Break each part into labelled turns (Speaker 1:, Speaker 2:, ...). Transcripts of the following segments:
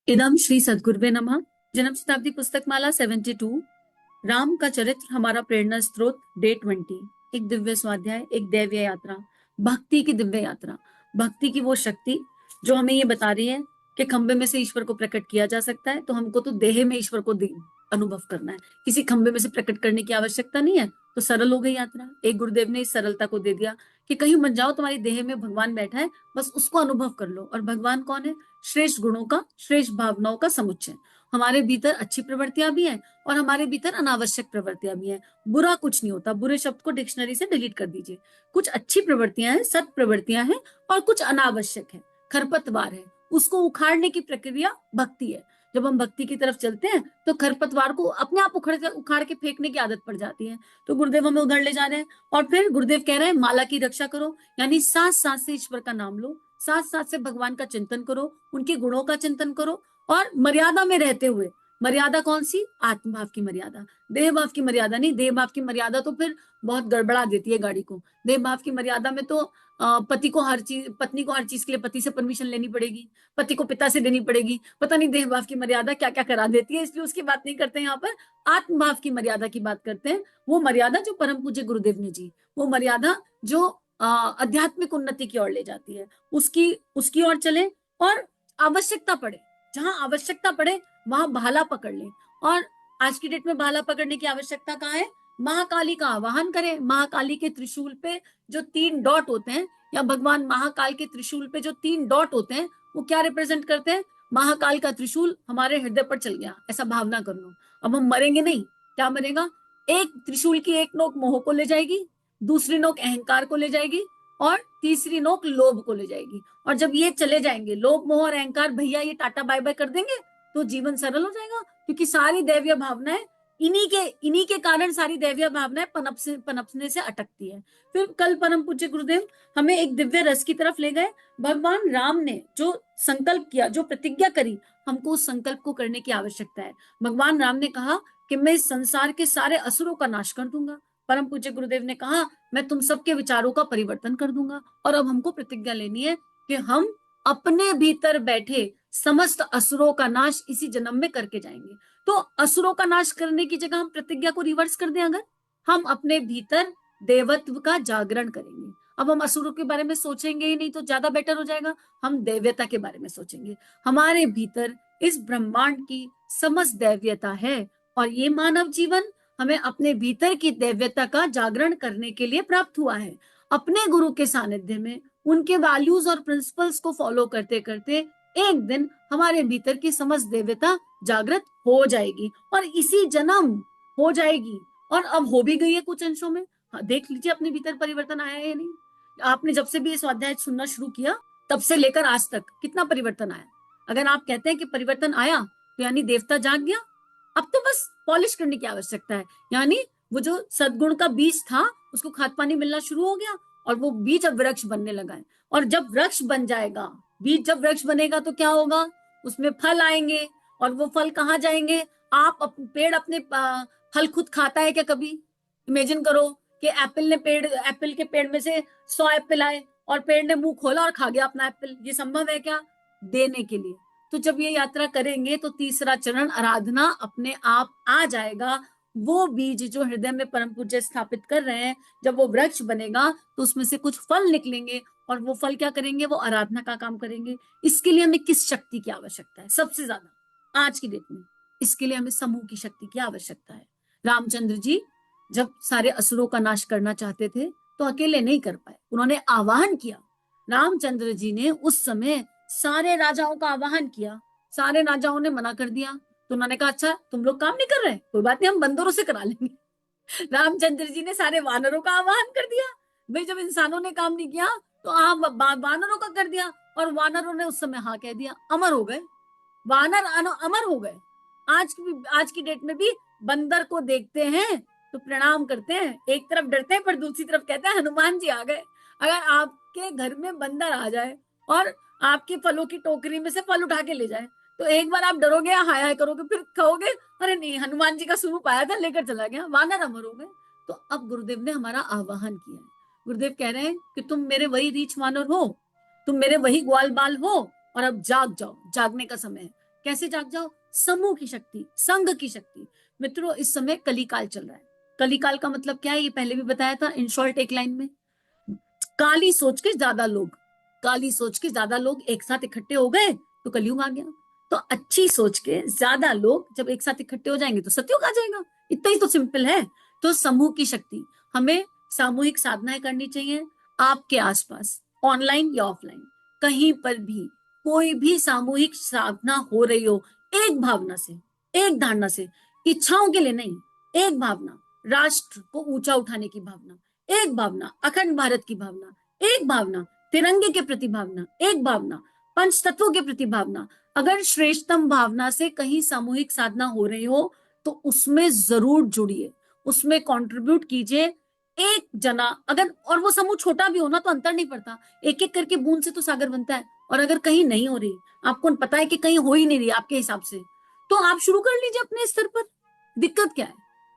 Speaker 1: इदम श्री सद्गुरुवे नमः। जन्म शताब्दी पुस्तक माला 72। राम का चरित्र हमारा प्रेरणा स्रोत, डे 20। एक दिव्य स्वाध्याय, एक दैवीय यात्रा, भक्ति की दिव्य यात्रा। भक्ति की वो शक्ति जो हमें ये बता रही है कि खंबे में से ईश्वर को प्रकट किया जा सकता है, तो हमको तो देह में ईश्वर को अनुभव करना है। किसी खंबे में से प्रकट करने की आवश्यकता नहीं है, तो सरल हो गई यात्रा। एक गुरुदेव ने इस सरलता को दे दिया कि कहीं मत जाओ, तुम्हारी देह में भगवान बैठा है, बस उसको अनुभव कर लो। और भगवान कौन है? श्रेष्ठ गुणों का, श्रेष्ठ भावनाओं का समुच्चय। हमारे भीतर अच्छी प्रवृत्तियां भी हैं और हमारे भीतर अनावश्यक प्रवृत्तियां भी हैं। बुरा कुछ नहीं होता, बुरे शब्द को डिक्शनरी से डिलीट कर दीजिए। कुछ अच्छी प्रवृत्तियां हैं, सत प्रवृत्तियां हैं, और कुछ अनावश्यक है, खरपतवार है। उसको उखाड़ने की प्रक्रिया भक्ति है। जब हम भक्ति की तरफ चलते हैं तो खरपतवार को अपने आप उखाड़ के फेंकने की आदत पड़ जाती है। तो गुरुदेव हमें उधर ले जा रहे हैं, और फिर गुरुदेव कह रहे हैं माला की रक्षा करो, यानी सांस सांस से ईश्वर का नाम लो, साथ साथ से भगवान का चिंतन करो, उनके गुणों का चिंतन करो, और मर्यादा में रहते हुए। मर्यादा कौन सी? आत्मभाव की मर्यादा, देह भाव की मर्यादा नहीं। देह भाव की मर्यादा तो फिर बहुत गड़बड़ा देती है गाड़ी को। देह भाव की मर्यादा में तो पति को हर चीज, पत्नी को हर चीज के लिए पति से परमिशन लेनी पड़ेगी, पति को पिता से देनी पड़ेगी। पता नहीं देह भाव की मर्यादा क्या क्या करा देती है, इसलिए उसकी बात नहीं करते हैं। यहाँ पर आत्मभाव की मर्यादा की बात करते हैं। वो मर्यादा जो परम पूज्य गुरुदेव ने जी, वो मर्यादा जो आध्यात्मिक उन्नति की ओर ले जाती है, उसकी उसकी ओर चले। और आवश्यकता पड़े, जहां आवश्यकता पड़े वहां भाला पकड़ ले। और आज की डेट में भाला पकड़ने की आवश्यकता कहाँ है? महाकाली का आवाहन करें। महाकाली के त्रिशूल पे जो 3 डॉट होते हैं, या भगवान महाकाल के त्रिशूल पे जो 3 डॉट होते हैं, वो क्या रिप्रेजेंट करते हैं? महाकाल का त्रिशूल हमारे हृदय पर चल गया, ऐसा भावना कर लो। अब हम मरेंगे नहीं, क्या मरेगा? एक त्रिशूल की एक नोक मोह को ले जाएगी, दूसरी नोक अहंकार को ले जाएगी, और तीसरी नोक लोभ को ले जाएगी। और जब ये चले जाएंगे, लोभ मोह और अहंकार भैया ये टाटा बाय बाय कर देंगे, तो जीवन सरल हो जाएगा। क्योंकि सारी दैवीय भावनाएं इन्हीं के कारण सारी दैवीय भावनाएं पनपने से अटकती है। फिर कल परम पूज्य गुरुदेव हमें एक दिव्य रस की तरफ ले गए। भगवान राम ने जो संकल्प किया, जो प्रतिज्ञा करी, हमको उस संकल्प को करने की आवश्यकता है। भगवान राम ने कहा कि मैं इस संसार के सारे असुरों का नाश कर दूंगा। परम पूज्य गुरुदेव ने कहा मैं तुम सबके विचारों का परिवर्तन कर दूंगा। और अब हमको प्रतिज्ञा लेनी है कि हम अपने भीतर बैठे समस्त असुरों का नाश इसी जन्म में करके जाएंगे। तो असुरों का नाश करने की जगह हम प्रतिज्ञा को रिवर्स कर दें, अगर हम अपने भीतर देवत्व का जागरण करेंगे। अब हम असुरों के बारे में सोचेंगे ही नहीं, तो ज्यादा बेटर हो जाएगा। हम दैव्यता के बारे में सोचेंगे। हमारे भीतर इस ब्रह्मांड की समस्त दैव्यता है, और ये मानव जीवन हमें अपने भीतर की दैव्यता का जागरण करने के लिए प्राप्त हुआ है। अपने गुरु के सानिध्य में उनके वैल्यूज और प्रिंसिपल्स को फॉलो करते करते एक दिन हमारे भीतर की समस्त दैव्यता जागृत हो जाएगी, और इसी जन्म हो जाएगी। और अब हो भी गई है कुछ अंशों में। हाँ, देख लीजिए अपने भीतर परिवर्तन आया है या नहीं। आपने जब से भी ये स्वाध्याय सुनना शुरू किया, तब से लेकर आज तक कितना परिवर्तन आया? अगर आप कहते हैं कि परिवर्तन आया, तो यानी देवता जाग गया। अब तो बस पॉलिश करने की आवश्यकता है। यानी वो जो सद्गुण का बीज था, उसको खाद पानी मिलना शुरू हो गया, और वो बीज अब वृक्ष बनने लगा है। और जब वृक्ष बन जाएगा, बीज जब वृक्ष बनेगा, तो क्या होगा? उसमें फल आएंगे। और वो फल कहाँ जाएंगे? पेड़ अपने फल खुद खाता है क्या कभी? इमेजिन करो कि एप्पल के पेड़ में से 100 एप्पल आए, और पेड़ ने मुंह खोला और खा गया अपना एप्पल। ये संभव है क्या? देने के लिए। तो जब ये यात्रा करेंगे, तो तीसरा चरण आराधना अपने आप आ जाएगा। वो बीज जो हृदय में परम पूज्य स्थापित कर रहे हैं, जब वो वृक्ष बनेगा, तो उसमें से कुछ फल निकलेंगे। और वो फल क्या करेंगे? वो आराधना का काम करेंगे। इसके लिए हमें किस शक्ति की आवश्यकता है? सबसे ज्यादा आज की डेट में इसके लिए हमें समूह की शक्ति की आवश्यकता है। रामचंद्र जी जब सारे असुरों का नाश करना चाहते थे, तो अकेले नहीं कर पाए, उन्होंने आवाहन किया। रामचंद्र जी ने उस समय सारे राजाओं का आवाहन किया। सारे राजाओं ने मना कर दिया, तो उन्होंने कहा अच्छा तुम लोग काम नहीं कर रहे, कोई बात नहीं, हम बंदरों से करा लेंगे। रामचंद्र जी ने सारे वानरों का आह्वान कर दिया। भाई जब इंसानों ने काम नहीं किया, तो आप वानरों का कर दिया। और वानरों ने उस समय हाँ कह दिया, अमर हो गए। वानर अमर हो गए। आज की डेट में भी बंदर को देखते हैं तो प्रणाम करते हैं, एक तरफ डरते हैं पर दूसरी तरफ कहते हैं हनुमान जी आ गए। अगर आपके घर में बंदर आ जाए और आपके फलों की टोकरी में से फल उठा के ले जाए, तो एक बार आप डरोगे, हाय हाय करोगे, फिर कहोगे अरे नहीं, हनुमान जी का स्वरूप आया था लेकर चला गया। वानर अमर हो गए। तो अब गुरुदेव ने हमारा आवाहन किया है। गुरुदेव कह रहे हैं कि तुम मेरे वही रीछ वानर हो, तुम मेरे वही ग्वाल बाल हो, और अब जाग जाओ, जागने का समय है। कैसे जाग जाओ? समूह की शक्ति, संघ की शक्ति। मित्रों, इस समय कलिकाल चल रहा है। कलिकाल का मतलब क्या है, ये पहले भी बताया था इन शॉर्ट एक लाइन में। काली सोच के ज्यादा लोग, काली सोच के ज्यादा लोग एक साथ इकट्ठे हो गए तो कलयुग आ गया। तो अच्छी सोच के ज्यादा लोग जब एक साथ इकट्ठे हो जाएंगे तो सतयुग आ जाएगा। इतना ही तो सिंपल है। तो समूह की शक्ति, हमें सामूहिक साधनाएं करनी चाहिए। आपके आसपास ऑनलाइन या ऑफलाइन कहीं पर भी कोई भी सामूहिक साधना हो रही हो, एक भावना से, एक धारणा से, इच्छाओं के लिए नहीं, एक भावना, राष्ट्र को ऊंचा उठाने की भावना, एक भावना, अखंड भारत की भावना, एक भावना, तिरंगे के प्रति भावना, एक भावना, पंच तत्वों के प्रति भावना। अगर श्रेष्ठतम भावना से कहीं सामूहिक साधना हो रही हो तो उसमें जरूर जुड़िए, उसमें कंट्रीब्यूट कीजिए। एक जना अगर, और वो समूह छोटा भी हो ना तो अंतर नहीं पड़ता, एक एक करके बूंद से तो सागर बनता है। और अगर कहीं नहीं हो रही, आपको पता है कि कहीं हो ही नहीं रही आपके हिसाब से, तो आप शुरू कर लीजिए अपने स्तर पर। दिक्कत क्या है,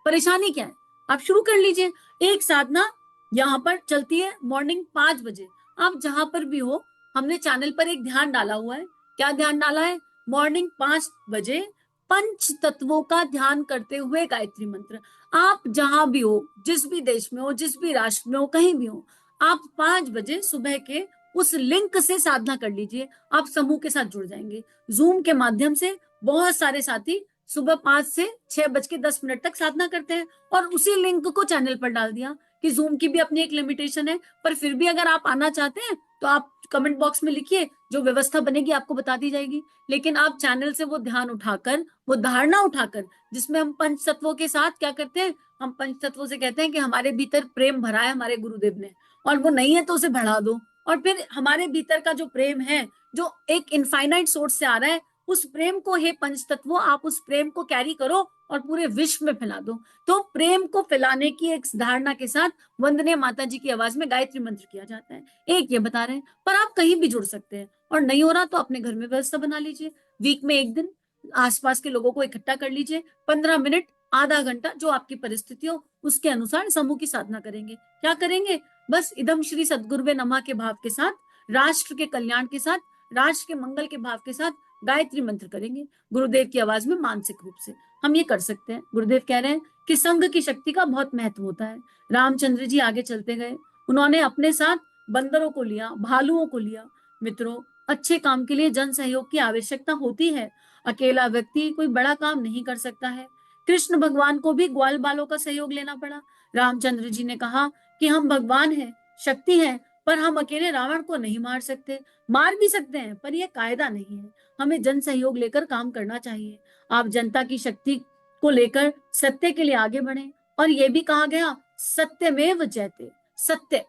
Speaker 1: परेशानी क्या है? आप शुरू कर लीजिए। एक साधना यहाँ पर चलती है मॉर्निंग 5 बजे। आप जहां पर भी हो, हमने चैनल पर एक ध्यान डाला हुआ है। क्या ध्यान डाला है? मॉर्निंग 5 बजे पंच तत्वों का ध्यान करते हुए गायत्री मंत्र। आप जहां भी हो, जिस भी देश में हो, जिस भी राष्ट्र में हो, कहीं भी हो, आप 5 बजे सुबह के उस लिंक से साधना कर लीजिए। आप समूह के साथ जुड़ जाएंगे। जूम के माध्यम से बहुत सारे साथी सुबह 5 से 6 बज के 10 मिनट तक साधना करते हैं, और उसी लिंक को चैनल पर डाल दिया कि जूम की भी अपनी एक लिमिटेशन है। पर फिर भी अगर आप आना चाहते हैं तो आप कमेंट बॉक्स में लिखिए, जो व्यवस्था बनेगी आपको बता दी जाएगी। लेकिन आप चैनल से वो ध्यान उठाकर, वो धारणा उठाकर, जिसमें हम पंच तत्वों के साथ क्या करते हैं, हम पंच तत्वों से कहते हैं कि हमारे भीतर प्रेम भरा है हमारे गुरुदेव ने, और वो नहीं है तो उसे बढ़ा दो। और फिर हमारे भीतर का जो प्रेम है, जो एक इनफाइनाइट सोर्स से आ रहा है, उस प्रेम को, हे पंच तत्वों, आप उस प्रेम को कैरी करो और पूरे विश्व में फैला दो। तो प्रेम को फैलाने की एक धारणा के साथ वंदनीय माता जी की आवाज में गायत्री मंत्र किया जाता है। एक ये बता रहे हैं, पर आप कहीं भी जुड़ सकते हैं। और नहीं हो रहा तो अपने घर में व्यवस्था बना लीजिए। वीक में एक दिन आसपास के लोगों को इकट्ठा कर लीजिए, 15 मिनट, आधा घंटा, जो आपकी परिस्थिति हो उसके अनुसार समूह की साधना करेंगे। क्या करेंगे? बस इदम श्री सदगुरुवे नमः के भाव के साथ, राष्ट्र के कल्याण के साथ, राष्ट्र के मंगल के भाव के साथ गायत्री मंत्र करेंगे, गुरुदेव की आवाज में मानसिक रूप से। हम ये कर सकते हैं। गुरुदेव कह रहे हैं कि संघ की शक्ति का बहुत महत्व होता है। रामचंद्र जी आगे चलते गए, उन्होंने अपने साथ बंदरों को लिया, भालुओं को लिया। मित्रों, अच्छे काम के लिए जन सहयोग की आवश्यकता होती है। अकेला व्यक्ति कोई बड़ा काम नहीं कर सकता है। कृष्ण भगवान को भी ग्वाल बालों का सहयोग लेना पड़ा। रामचंद्र जी ने कहा कि हम भगवान हैं, शक्ति है, पर हम अकेले रावण को नहीं मार सकते। मार भी सकते हैं पर यह कायदा नहीं है। हमें जन सहयोग लेकर काम करना चाहिए। आप जनता की शक्ति को लेकर सत्य के लिए आगे बढ़े। और यह भी कहा गया, सत्यमेव जयते। सत्य,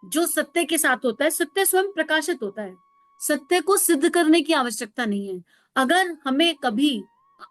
Speaker 1: जो सत्य के साथ होता है, सत्य स्वयं प्रकाशित होता है। सत्य को सिद्ध करने की आवश्यकता नहीं है। अगर हमें कभी,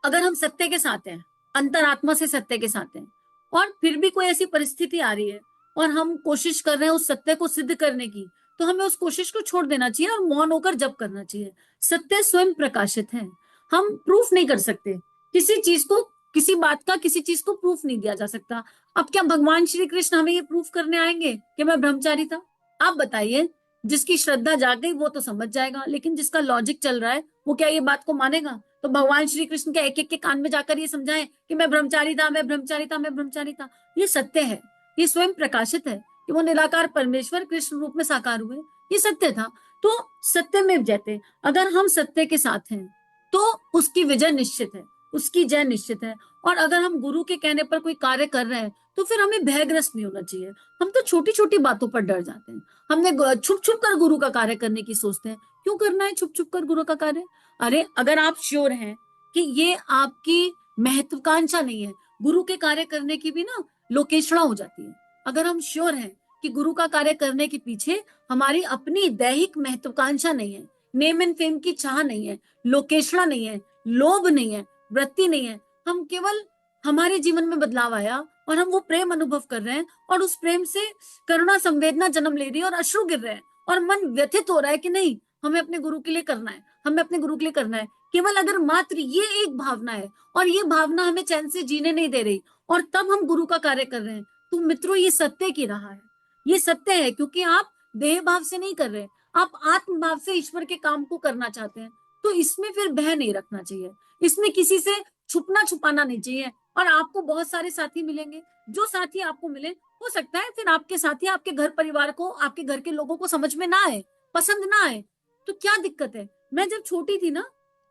Speaker 1: अगर हम सत्य के साथ हैं, अंतरात्मा से सत्य के साथ हैं, और फिर भी कोई ऐसी परिस्थिति आ रही है और हम कोशिश कर रहे हैं उस सत्य को सिद्ध करने की, तो हमें उस कोशिश को छोड़ देना चाहिए और मौन होकर जप करना चाहिए। सत्य स्वयं प्रकाशित है। हम प्रूफ नहीं कर सकते किसी चीज को, किसी बात का किसी चीज को प्रूफ नहीं दिया जा सकता। अब क्या भगवान श्री कृष्ण हमें ये प्रूफ करने आएंगे कि मैं ब्रह्मचारी था? आप बताइए। जिसकी श्रद्धा जाग गई वो तो समझ जाएगा, लेकिन जिसका लॉजिक चल रहा है वो क्या ये बात को मानेगा? तो भगवान श्री कृष्ण के एक एक के कान में जाकर ये समझाएं कि मैं ब्रह्मचारी था, मैं ब्रह्मचारी था, मैं ब्रह्मचारी था। ये सत्य है, ये स्वयं प्रकाशित है कि वो निराकार परमेश्वर कृष्ण रूप में साकार हुए। ये सत्य था। तो सत्य में जयते। अगर हम सत्य के साथ हैं तो उसकी विजय निश्चित है, उसकी जय निश्चित है। और अगर हम गुरु के कहने पर कोई कार्य कर रहे हैं तो फिर हमें भयग्रस्त नहीं होना चाहिए। हम तो छोटी छोटी बातों पर डर जाते हैं। हमने छुप छुप कर गुरु का कार्य करने की सोचते हैं। क्यों करना है छुप छुप कर गुरु का कार्य? अरे अगर आप श्योर हैं कि ये आपकी महत्वाकांक्षा नहीं है, गुरु के कार्य करने की भी ना लोकेशड़ा हो जाती है। अगर हम श्योर हैं कि गुरु का कार्य करने के पीछे हमारी अपनी दैहिक महत्वाकांक्षा नहीं है, नेम एंड फेम की चाह नहीं है, लोकेशड़ा नहीं है, लोभ नहीं है, वृत्ति नहीं है, हम केवल, हमारे जीवन में बदलाव आया और हम वो प्रेम अनुभव कर रहे हैं और उस प्रेम से करुणा संवेदना जन्म ले रही है और अश्रु गिर रहे हैं और मन व्यथित हो रहा है कि नहीं, हमें अपने गुरु के लिए करना है, हमें अपने गुरु के लिए करना है। केवल अगर मात्र ये एक भावना है और ये भावना हमें चैन से जीने नहीं दे रही और तब हम गुरु का कार्य कर रहे हैं, तो मित्रों ये सत्य की राह है। ये सत्य है, क्योंकि आप देह भाव से नहीं कर रहे, आप आत्म भाव से ईश्वर के काम को करना चाहते हैं। तो इसमें फिर भय नहीं रखना चाहिए, इसमें किसी से छुपना छुपाना नहीं चाहिए। और आपको बहुत सारे साथी मिलेंगे, जो साथी आपको मिले हो सकता है फिर आपके साथी आपके घर परिवार को, आपके घर के लोगों को समझ में ना आए, पसंद ना आए, तो क्या दिक्कत है। मैं जब छोटी थी ना,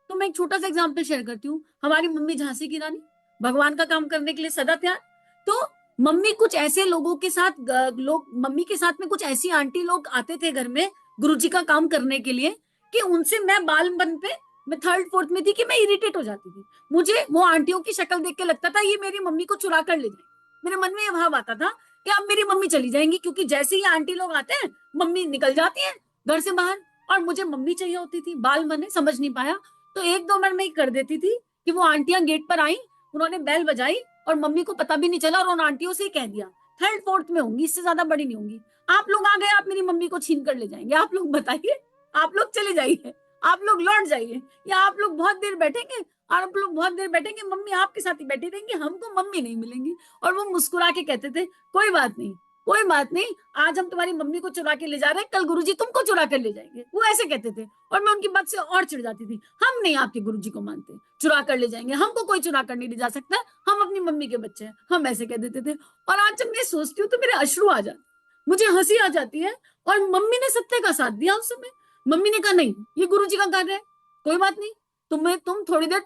Speaker 1: तो मैं एक छोटा सा एग्जाम्पल शेयर करती हूँ। हमारी मम्मी झांसी की रानी, भगवान का काम करने के लिए सदा तैयार। तो मम्मी कुछ ऐसे लोगों के साथ लोग मम्मी के साथ में कुछ ऐसी आंटी लोग आते थे घर में गुरुजी का काम करने के लिए, कि उनसे मैं बालपन पे, मैं थर्ड फोर्थ में थी, कि मैं इरिटेट हो जाती थी। मुझे वो आंटियों की शक्ल देख के लगता था ये मेरी मम्मी को चुरा कर ले जाए। मेरे मन में ये भाव आता था कि अब मेरी मम्मी चली जाएंगी, क्योंकि जैसे ही आंटी लोग आते हैं मम्मी निकल जाती है घर से बाहर, और मुझे मम्मी चाहिए होती थी। बाल मन है, समझ नहीं पाया, तो एक दो बार मैं कर देती थी कि वो आंटियां गेट पर आई, उन्होंने बेल बजाई और मम्मी को पता भी नहीं चला, और उन आंटियों से ही कह दिया। थर्ड फोर्थ में होंगी, इससे ज्यादा बड़ी नहीं होंगी। आप लोग आ गए, आप मेरी मम्मी को छीन कर ले जाएंगे, आप लोग बताइए, आप लोग चले जाइए, आप लोग लौट जाइए, या आप लोग बहुत देर बैठेंगे, और आप लोग बहुत देर बैठेंगे, मम्मी आपके साथ ही बैठी रहेंगी, हमको मम्मी नहीं मिलेंगी। और वो मुस्कुरा के कहते थे कोई बात नहीं, कोई बात नहीं, आज हम तुम्हारी मम्मी को चुरा के ले जा रहे हैं, कल गुरुजी तुमको चुरा कर ले जाएंगे, वो ऐसे कहते थे। और मैं उनकी बात से और चिढ़ जाती थी, हम नहीं आपके गुरुजी को मानते, चुरा कर ले जाएंगे, हमको कोई चुरा कर नहीं ले जा सकता, हम अपनी मम्मी के बच्चे हैं, हम ऐसे कह देते थे। और आज जब मैं सोचती हूँ तो मेरे अश्रु आ जाते, मुझे हंसी आ जाती है। और मम्मी ने सत्य का साथ दिया उस समय। मम्मी ने कहा नहीं, ये गुरुजी का कार्य है, कोई बात नहीं, तुम थोड़ी देर,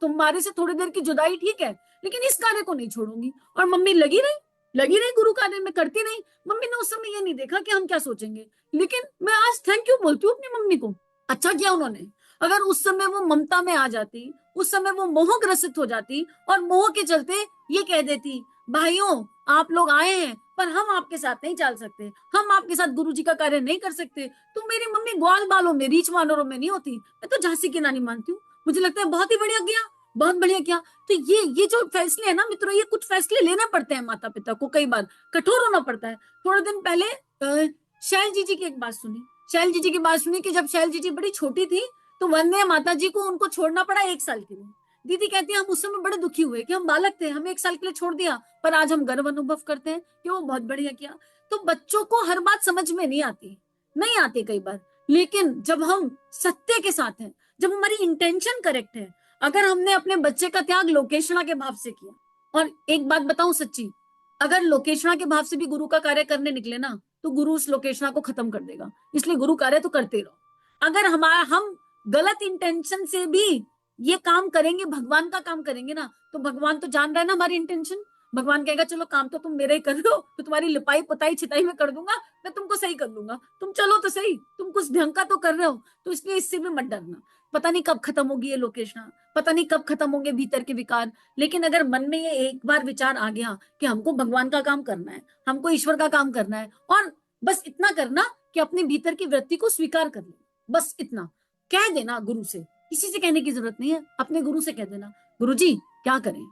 Speaker 1: तुम्हारे से थोड़ी देर की जुदाई ठीक है, लेकिन इस कार्य को नहीं छोड़ूंगी। और मम्मी लगी रही गुरु कार्य में, करती रही। मम्मी ने उस समय ये नहीं देखा कि हम क्या सोचेंगे, लेकिन मैं आज थैंक यू बोलती हूँ अपनी मम्मी को, अच्छा किया उन्होंने। अगर उस समय वो ममता में आ जाती, उस समय वो मोह ग्रसित हो जाती, और मोह के चलते ये कह देती भाइयों आप लोग आए हैं पर हम आपके साथ नहीं चल सकते, हम आपके साथ गुरुजी का कार्य नहीं कर सकते, तो मेरी मम्मी ग्वाल बालों में, रीछ वानरों में नहीं होती। मैं तो झांसी की रानी मानती हूँ। मुझे लगता है बहुत ही बढ़िया किया, बहुत बढ़िया किया। तो ये जो फैसले है ना मित्रों, ये कुछ फैसले लेने पड़ते हैं माता पिता को, कई बार कठोर होना पड़ता है। थोड़े दिन पहले शैल जी की एक बात सुनी, शैल जी की बात सुनी कि जब शैल जी बड़ी छोटी थी, तो वंदे माता जी को उनको छोड़ना पड़ा 1 साल के लिए। दीदी कहती है हम उस समय बड़े दुखी हुए कि हम बालक थे, हमें 1 साल के लिए छोड़ दिया, पर आज हम गर्व अनुभव करते हैं कि वो बहुत बढ़िया किया। तो बच्चों को हर बात समझ में नहीं आती कई बार, लेकिन जब हम सत्य के साथ हैं, जब हमारी इंटेंशन करेक्ट है, अगर हमने अपने बच्चे का त्याग लोकेशणा के भाव से किया, और एक बात बताऊं सच्ची, अगर लोकेशणा के भाव से भी गुरु का कार्य करने निकले ना, तो गुरु उस लोकेशणा को खत्म कर देगा। इसलिए गुरु कार्य तो करते रहो। अगर हम गलत इंटेंशन से भी ये काम करेंगे, भगवान का काम करेंगे ना, तो भगवान तो जान रहा है ना हमारी इंटेंशन। भगवान कहेगा चलो काम तो तुम मेरे ही कर रहे हो, तो तुम्हारी लिपाई पुताई छिताई में कर दूंगा, मैं तुमको सही कर लूंगा, तुम चलो तो सही, तुम कुछ ढंग का तो कर रहे हो, तो इसलिए इससे भी मत डरना। पता नहीं कब खत्म होगी ये लोकेशना, पता नहीं कब खत्म होंगे भीतर के विकार, लेकिन अगर मन में ये एक बार विचार आ गया कि हमको भगवान का काम करना है, हमको ईश्वर का काम करना है, और बस इतना करना कि अपने भीतर की वृत्ति को स्वीकार कर ले, बस इतना कह देना गुरु से, किसी से कहने की जरूरत नहीं है, अपने गुरु से कह देना गुरु जी क्या करें,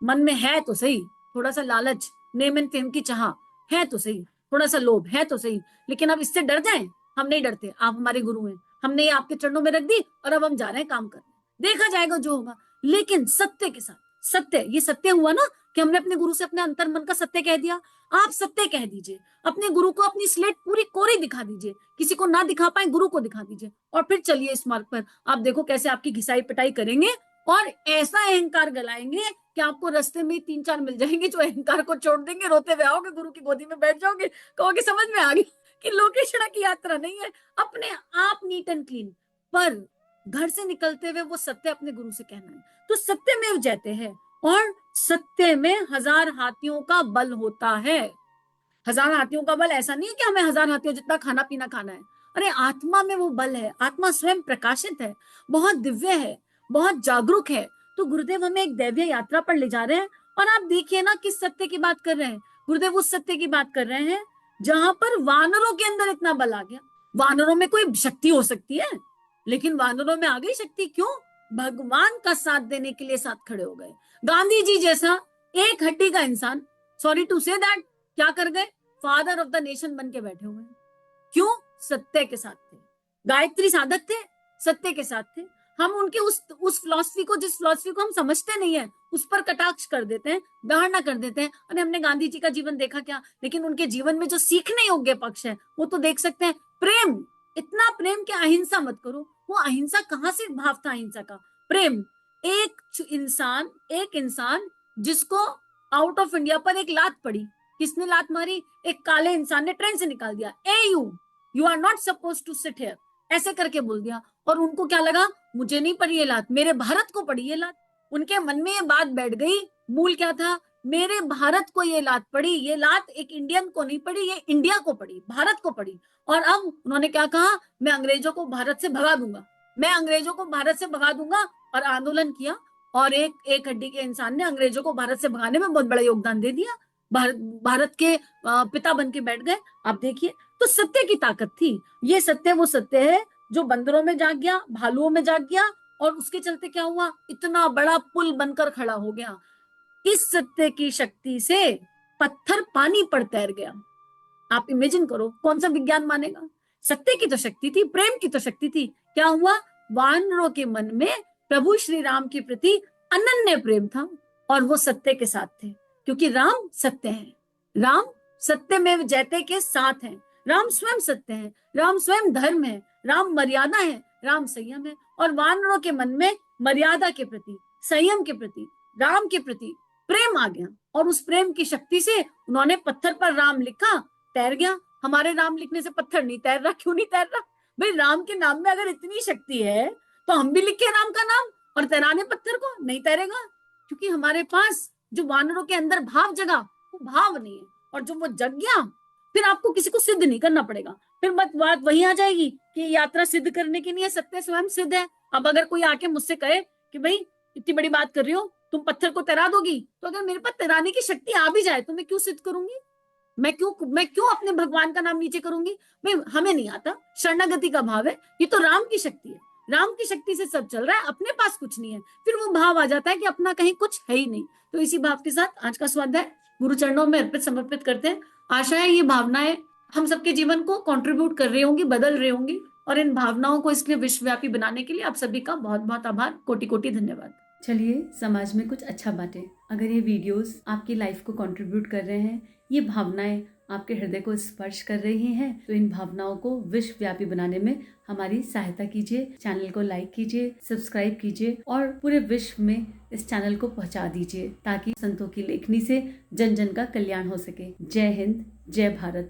Speaker 1: मन में है तो सही थोड़ा सा लालच, नेम एंड फेम की चाह है तो सही, थोड़ा सा लोभ है तो सही, लेकिन अब इससे डर जाएं, हम नहीं डरते, आप हमारे गुरु हैं, हमने ये आपके चरणों में रख दी, और अब हम जा रहे हैं काम करने, देखा जाएगा जो होगा, लेकिन सत्य के साथ। सत्य, ये सत्य हुआ ना कि हमने अपने गुरु से अपने अंतर मन का सत्य कह दिया। आप सत्य कह दीजिए, अपने गुरु को अपनी स्लेट पूरी कोरी दिखा दीजिए, किसी को ना दिखा पाए गुरु को दिखा दीजिए, और फिर चलिए इस मार्ग पर। आप देखो कैसे आपकी घिसाई पिटाई करेंगे, और ऐसा अहंकार गलाएंगे कि आपको रास्ते में 3-4 मिल जाएंगे जो अहंकार को छोड़ देंगे, रोते हुए आओगे, गुरु की गोदी में बैठ जाओगे, कहोगे समझ में आ गया कि लोकेशणा की यात्रा नहीं है, अपने आप नीट एंड क्लीन, पर घर से निकलते हुए वो सत्य अपने गुरु से कहना है। तो सत्य में जाते हैं, और सत्य में 1000 हाथियों का बल होता है। 1000 हाथियों का बल ऐसा नहीं है कि हमें 1000 हाथियों जितना खाना पीना खाना है, अरे आत्मा में वो बल है, आत्मा स्वयं प्रकाशित है, बहुत दिव्य है, बहुत जागरूक है। तो गुरुदेव हमें एक दैवीय यात्रा पर ले जा रहे हैं, और आप देखिए ना किस सत्य की बात कर रहे हैं गुरुदेव, उस सत्य की बात कर रहे हैं जहां पर वानरों के अंदर इतना बल आ गया। वानरों में कोई शक्ति हो सकती है, लेकिन वानरों में आ गई शक्ति, क्यों? भगवान का साथ देने के लिए साथ खड़े हो गए। गांधी जी जैसा एक हड्डी का इंसान, सॉरी टू से दैट, क्या कर गए? फादर ऑफ द नेशन बन के बैठे हुए हैं। क्यों? सत्य के साथ थे। गायत्री साधक थे, सत्य के साथ थे। हम उनके उस फिलॉसफी को, जिस फिलॉसफी को हम समझते नहीं है, उस पर कटाक्ष कर देते हैं, धारणा कर देते हैं, अरे हमने गांधी जी का जीवन देखा क्या, लेकिन उनके जीवन में जो सीखने योग्य पक्ष है वो तो देख सकते हैं। प्रेम, इतना प्रेम कि अहिंसा मत करो, वो अहिंसा कहाँ से भाव था अहिंसा का? प्रेम। एक इंसान जिसको आउट ऑफ इंडिया पर एक लात पड़ी, किसने लात मारी? एक काले इंसान ने ट्रेन से निकाल दिया। ए you are not suppose to sit here, ऐसे करके बोल दिया। और उनको क्या लगा, मुझे नहीं पड़ी ये लात, मेरे भारत को पड़ी ये लात। उनके मन में ये बात बैठ गई। मूल क्या था? मेरे भारत को ये लात पड़ी, ये लात एक इंडियन को नहीं पड़ी, ये इंडिया को पड़ी, भारत को पड़ी। और अब उन्होंने क्या कहा, मैं अंग्रेजों को भारत से भगा दूंगा, मैं अंग्रेजों को भारत से भगा दूंगा। और आंदोलन किया, और एक हड्डी के इंसान ने अंग्रेजों को भारत से भगाने में बहुत बड़ा योगदान दे दिया। भारत के पिता बन के बैठ गए। आप देखिए, तो सत्य की ताकत थी। ये सत्य वो सत्य है जो बंदरों में जाग गया, भालुओं में जाग गया, और उसके चलते क्या हुआ, इतना बड़ा पुल बनकर खड़ा हो गया। इस सत्य की शक्ति से पत्थर पानी पर तैर गया। आप इमेजिन करो, कौन सा विज्ञान मानेगा? सत्य की तो शक्ति थी, प्रेम की तो शक्ति थी। क्या हुआ? वानरों के मन में प्रभु श्री राम के प्रति अनन्य प्रेम था, और वो सत्य के साथ थे, क्योंकि राम सत्य है। राम सत्य में जयते के साथ हैं। राम स्वयं सत्य है, राम स्वयं धर्म है, राम मर्यादा है, राम संयम है। और वानरों के मन में मर्यादा के प्रति, संयम के प्रति, राम के प्रति प्रेम आ गया, और उस प्रेम की शक्ति से उन्होंने पत्थर पर राम लिखा, तैर गया। हमारे नाम लिखने से पत्थर नहीं तैर रहा, क्यों नहीं तैर रहा? भाई, राम के नाम में अगर इतनी शक्ति है तो हम भी लिखे राम का नाम, और तैराने पत्थर को? नहीं तैरेगा, क्योंकि हमारे पास जो वानरों के अंदर भाव जगा, वो भाव नहीं है। और जो वो जग गया, फिर आपको किसी को सिद्ध नहीं करना पड़ेगा। फिर बात वही आ जाएगी कि यात्रा सिद्ध करने की नहीं है, सत्य स्वयं सिद्ध है। अब अगर कोई आके मुझसे कहे कि भाई इतनी बड़ी बात कर रही हो, तुम पत्थर को तैरा दोगी, तो अगर मेरे पास तैराने की शक्ति आ भी जाए तो मैं क्यों सिद्ध करूंगी? मैं क्यों अपने भगवान का नाम नीचे करूंगी? भाई, हमें नहीं आता, शरणागति का भाव है, ये तो राम की शक्ति है। राम की शक्ति से सब चल रहा है, अपने पास कुछ नहीं है। फिर वो भाव आ जाता है कि अपना कहीं कुछ है ही नहीं। तो इसी भाव के साथ आज का स्वाध्याय गुरु चरणों में अर्पित समर्पित करते हैं। आशा है ये भावनाएं हम सबके जीवन को कंट्रीब्यूट कर रही होंगी, बदल रही होंगी, और इन भावनाओं को इसलिए विश्वव्यापी बनाने के लिए आप सभी का बहुत बहुत आभार, कोटि कोटि धन्यवाद। चलिए, समाज में कुछ अच्छा बांटें। अगर ये वीडियोस आपकी लाइफ को कंट्रीब्यूट कर रहे हैं, ये भावनाएं आपके हृदय को स्पर्श कर रही हैं, तो इन भावनाओं को विश्वव्यापी बनाने में हमारी सहायता कीजिए। चैनल को लाइक कीजिए, सब्सक्राइब कीजिए, और पूरे विश्व में इस चैनल को पहुंचा दीजिए, ताकि संतों की लेखनी से जन जन का कल्याण हो सके। जय हिंद, जय भारत।